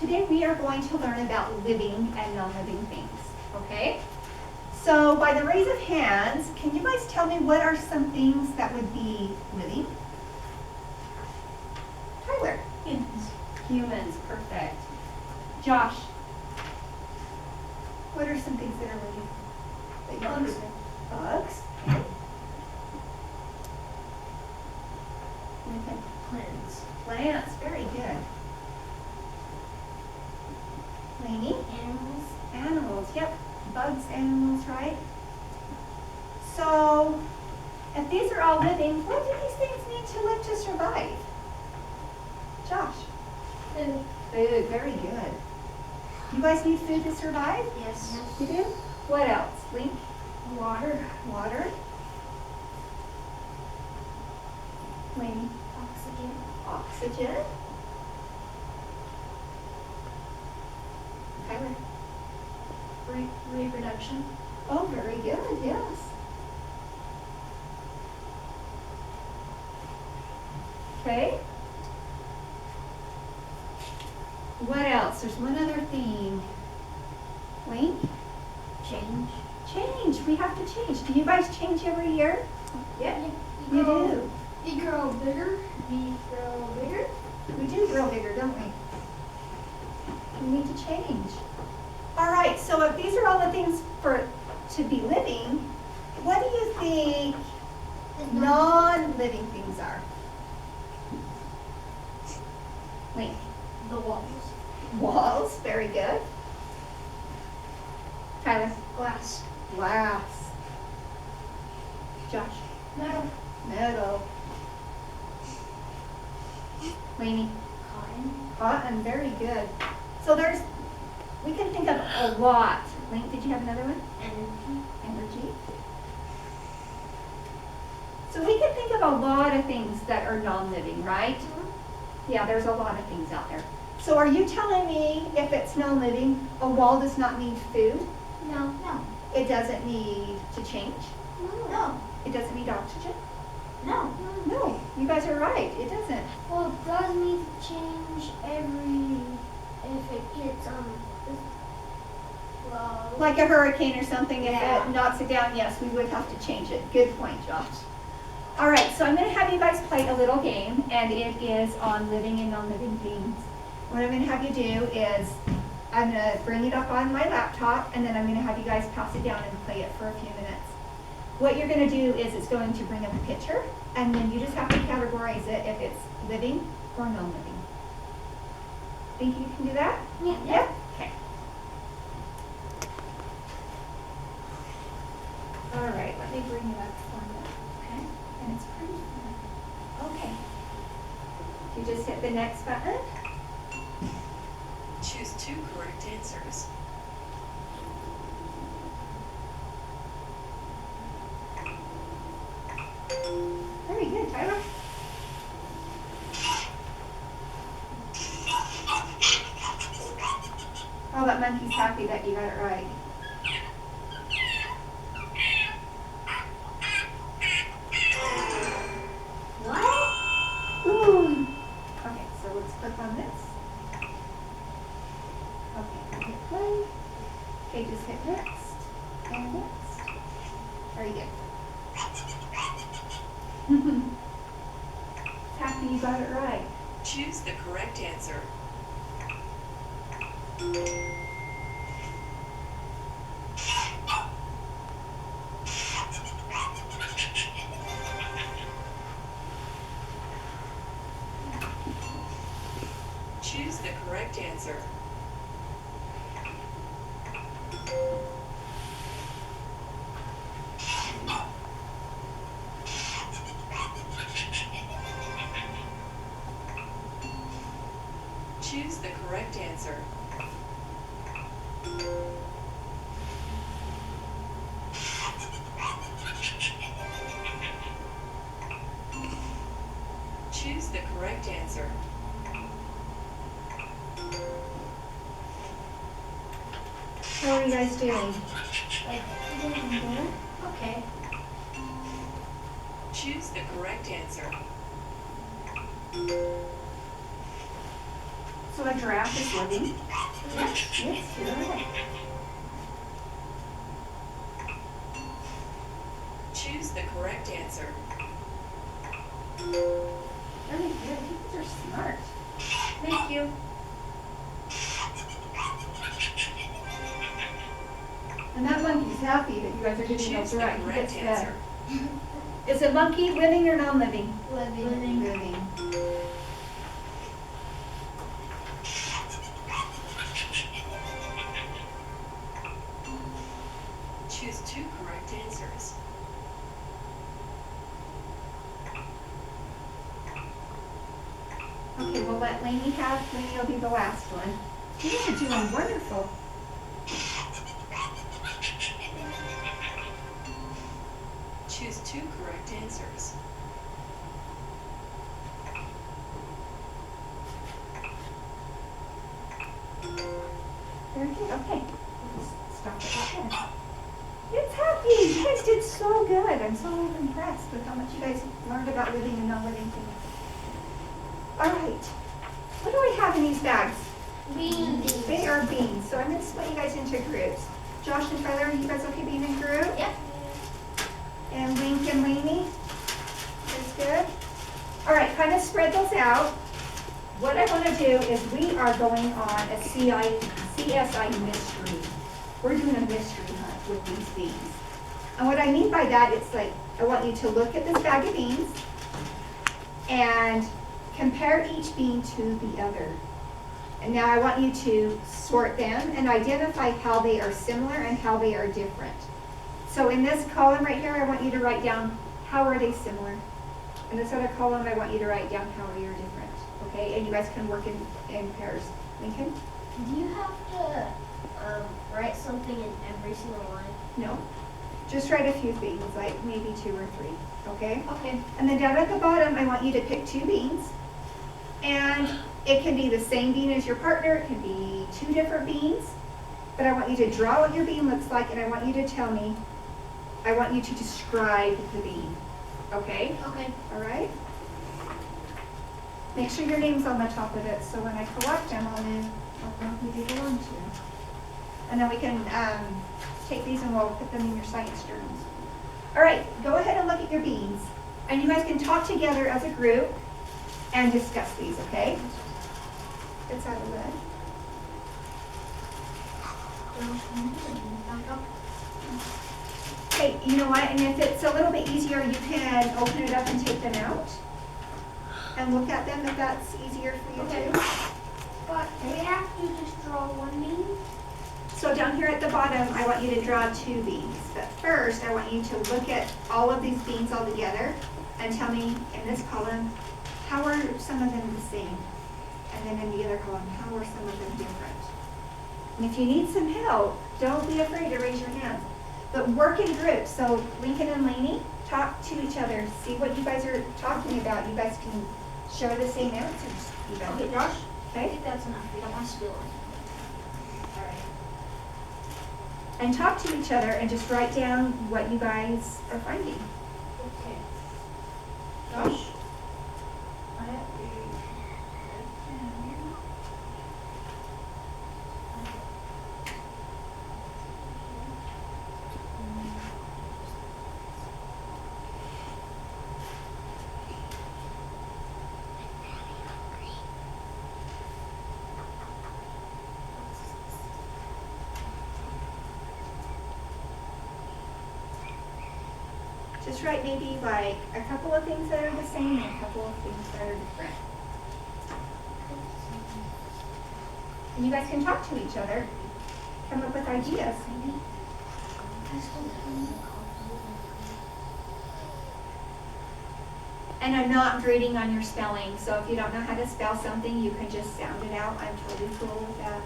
today we are going to learn about living and non-living things, okay? So by the raise of hands, can you guys tell me what are some things that would be living? Tyler? Humans. Humans, perfect. Josh? What are some things that are living? That you Bugs. think of? Bugs? Okay. Anything? Plants. Plants, very good. Lainey? Animals. Animals, yep. Bugs, animals, right? So, if these are all living, what do these things need to live to survive? Josh? Food. Food, very good. You guys need food to survive? Yes. You do? What else? Link? Water. Water? Lainey? Oxygen. Oxygen? Tyler? Reproduction. Oh, very good, yes. Okay. What else? There's one other thing. Wayne? Change. Change. We have to change. Do you guys change every year? Yeah. You do. You grow bigger. We grow bigger. We do grow bigger, don't we? We need to change. All right, so if these are all the things to be living, what do you think non-living things are? Wait. The walls. Walls, very good. Tyler? Glass. Glass. Josh? Metal. Metal. Lainey? Cotton. Cotton, very good. So we can think of a lot. Link, did you have another one? Energy. Energy. So we can think of a lot of things that are non-living, right? Yeah, there's a lot of things out there. So are you telling me if it's non-living, a wall does not need food? No. No. It doesn't need to change? No. It doesn't need oxygen? No. No, you guys are right, it doesn't. Well, it does need to change if it gets well. Like a hurricane or something, if Yeah. it knocks it down, yes, we would have to change it. Good point, Josh. All right, so I'm going to have you guys play a little game, and it is on living and non-living things. What I'm going to have you do is I'm going to bring it up on my laptop, and then I'm going to have you guys pass it down and play it for a few minutes. What you're going to do is it's going to bring up a picture, and then you just have to categorize it if it's living or non-living. Think you can do that? Yeah. Yep. Okay. All right, let me bring it up for you. Okay, and it's pretty fun. Okay. You just hit the next button. Choose 2 correct answers. Very good, Tyler. Oh, that monkey's happy that you got it right. What? Ooh. Okay, so let's click on this. Okay, hit play. Okay, just hit next and next. Very good. Happy you got it right. Choose the correct answer. Choose the correct answer. Choose the correct answer. Choose the correct answer. How are you guys doing? Okay. Choose the correct answer. So a giraffe is living. Yes, you're right. Choose the correct answer. Very good. You guys are smart. Thank you. And that monkey's happy that you guys are getting Choose those the right. He correct gets answer. that. Is a monkey living or non-living? Living. Living. Choose 2 correct answers. Okay, we'll let Lainey have, Lainey will be the last one. You guys are doing wonderful. Choose 2 correct answers. Very good, okay. Stop it right there. It's happy. You guys did so good. I'm so impressed with how much you guys learned about living and non-living things. All right. What do I have in these bags? Beans. They are beans. So I'm going to split you guys into groups. Josh and Tyler, are you guys okay being in group? Yep. And Link and Lainey? That's good. All right, kind of spread those out. What I want to do is we are going on a CSI mystery. We're doing a mystery hunt with these beans. And what I mean by that, it's like, I want you to look at this bag of beans and compare each bean to the other. And now I want you to sort them and identify how they are similar and how they are different. So in this column right here, I want you to write down how are they similar. In this other column, I want you to write down how they are different. Okay, and you guys can work in pairs. Lincoln? Do you have to write something in every single line? No. Just write a few things, like maybe 2 or 3. Okay? Okay. And then down at the bottom, I want you to pick 2 beans. And it can be the same bean as your partner. It can be 2 different beans. But I want you to draw what your bean looks like, and I want you to tell me, I want you to describe the bean. Okay? Okay. All right? Make sure your name's on the top of it, so when I collect them, I'll know who they belong to. And then we can take these and we'll put them in your science journals. All right, go ahead and look at your beans. And you guys can talk together as a group and discuss these, okay? It's out of the way. Hey, you know what, and if it's a little bit easier, you can open it up and take them out and look at them if that's easier for you Okay. too. But we have to just draw one bean? So down here at the bottom, I want you to draw 2 beans. But first, I want you to look at all of these beans all together and tell me in this column, how are some of them the same? And then in the other column, how are some of them different? And if you need some help, don't be afraid to raise your hand. But work in groups. So Lincoln and Lainey, talk to each other. See what you guys are talking about. You guys can share the same answers. Okay, Josh? I Okay? think that's enough. That has to be one. All right. And talk to each other and just write down what you guys are finding. Okay. Josh? I have Just write maybe like a couple of things that are the same and a couple of things that are different. And you guys can talk to each other, come up with ideas. And I'm not grading on your spelling, so if you don't know how to spell something, you can just sound it out. I'm totally cool with that.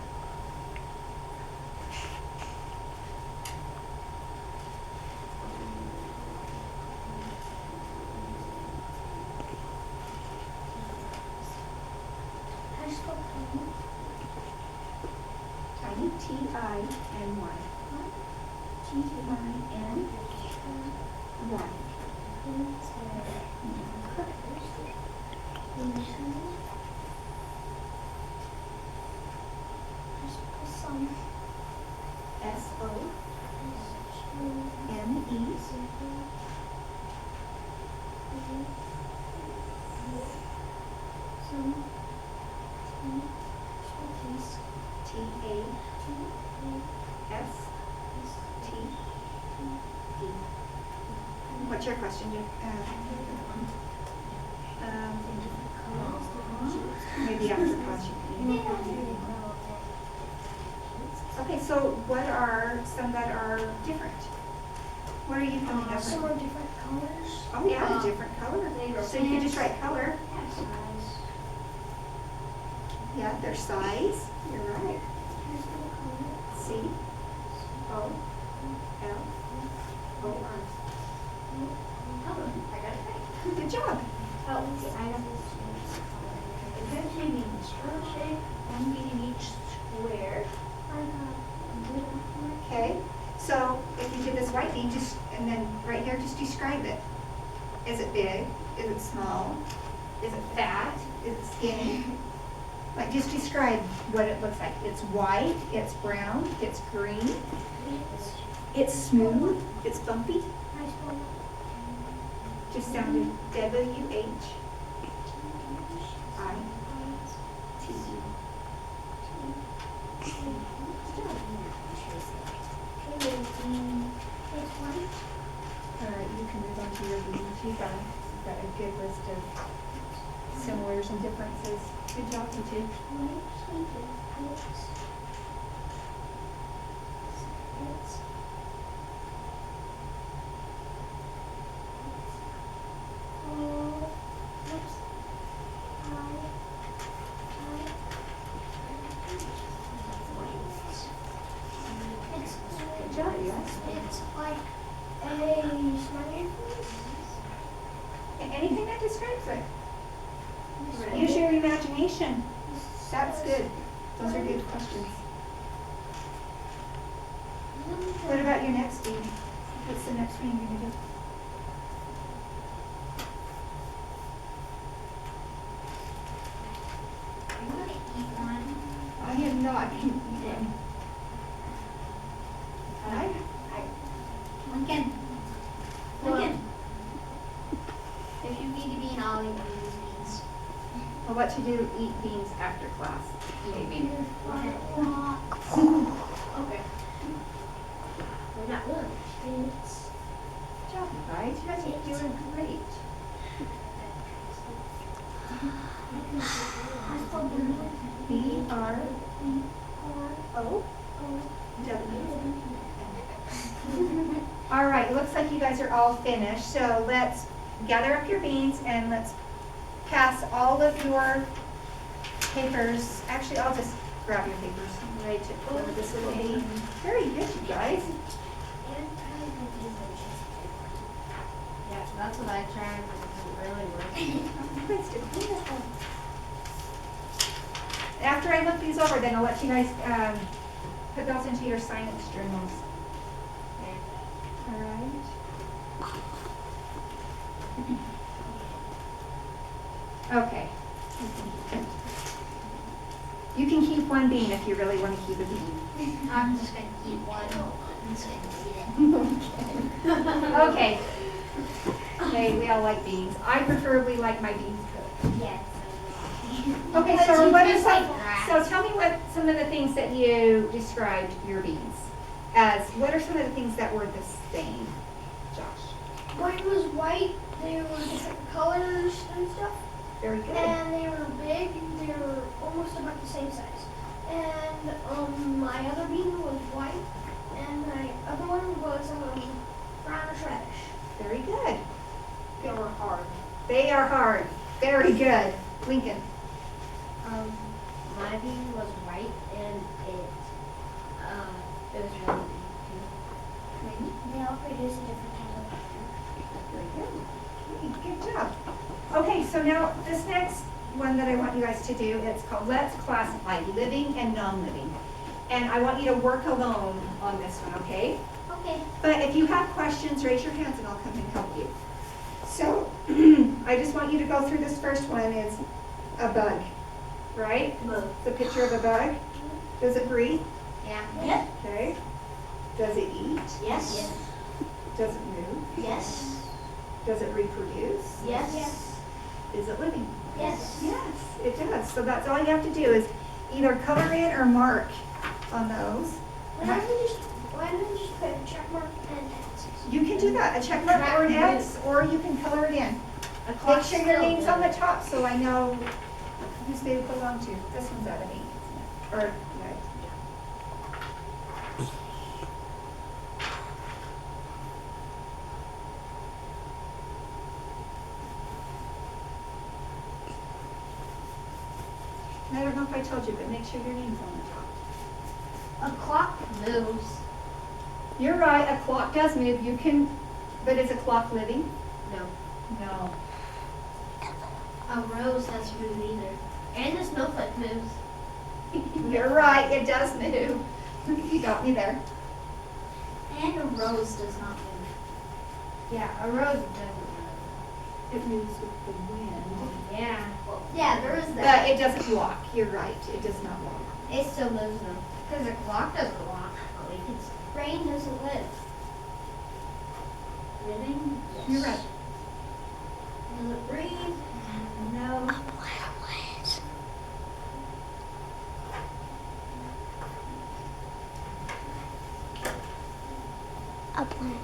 Tiny, T-I-N-Y. T-I-N-Y. S-O-M-E T-A-S-T-E. What's your question, Jim? Maybe after class you can. Okay, so what are some that are different? What are you coming up with? Some are different colors. Oh yeah, a different color. So you could just write color. Size. Yeah, their size. You're right. C O L O R. I got it right. Good job. Oh, the item is containing square shape, one beating each square. Okay. So if you did this white bean, just and then right here, just describe it. Is it big? Is it small? Is it fat? Is it skinny? Like just describe what it looks like. It's white, it's brown, it's green, it's smooth, it's bumpy. Just sounded W-H-I-T-E. All right, you can move on to your beans. You've got a good list of similars and differences. Good job, you two. Good job, yes. It's like a smiley face. Anything that describes it. Use your imagination. That's good. Those are good questions. What about your next bean? What's the next one you're going to do? I'm gonna eat one. I am not going to eat one. Lincoln. Well- Lincoln. If you eat a bean, I'll eat these beans. Well, what to do, eat beans after class, maybe. Okay. We're not lunch. It's Good job, you guys. You guys are doing great. B-R-O-W. All right, it looks like you guys are all finished, so let's gather up your beans and let's pass all of your papers. Actually, I'll just grab your papers and ready to go over this little bean. Very good, you guys. Yeah, that's what I tried, but it didn't really work. You guys did wonderful. After I look these over, then I'll let you guys put those into your science journals. All right. Okay. You can keep one bean if you really want to keep a bean. I'm just gonna eat one. I'm just gonna eat it. Okay. Okay, we all like beans. I preferably like my beans cooked. Yes. Okay, so what is so tell me what some of the things that you described your beans as. What are some of the things that were the same, Josh? Mine was white. They were different colors and stuff. Very good. And they were big. They were almost about the same size. And my other bean was white, and my other one was brownish reddish. Very good. They were hard. They are hard. Very good. Lincoln. My bean was white, and it was really big. They all produce a different color. Very good. Okay, good job. Okay, so now this next one that I want you guys to do, it's called Let's Classify Living and Non-Living. And I want you to work alone on this one, okay? Okay. But if you have questions, raise your hands and I'll come and help you. So I just want you to go through this first one is a bug, right? Bug. The picture of a bug. Does it breathe? Yeah. Yeah. Okay. Does it eat? Yes. Does it move? Yes. Does it reproduce? Yes. Is it living? Yes. Yes, it does. So that's all you have to do is either color in or mark on those. Why don't we just put a check mark and X? You can do that, a check mark or an X, or you can color it in. Make sure your name's on the top so I know whose they belong to. This one's out of me. Or, yeah. I don't know if I told you, but make sure your name's on the top. A clock moves. You're right, a clock does move. You can, but is a clock living? No. No. A rose doesn't move either. And a snowflake moves. You're right, it does move. You got me there. And a rose does not move. Yeah, a rose doesn't move. It moves with the wind. Yeah. Well, yeah, there is But that. it doesn't walk. You're right, it does not walk. It still moves though. Because a clock doesn't walk. But we can Rain doesn't live. living. You're right. Does it breathe? No. A plant.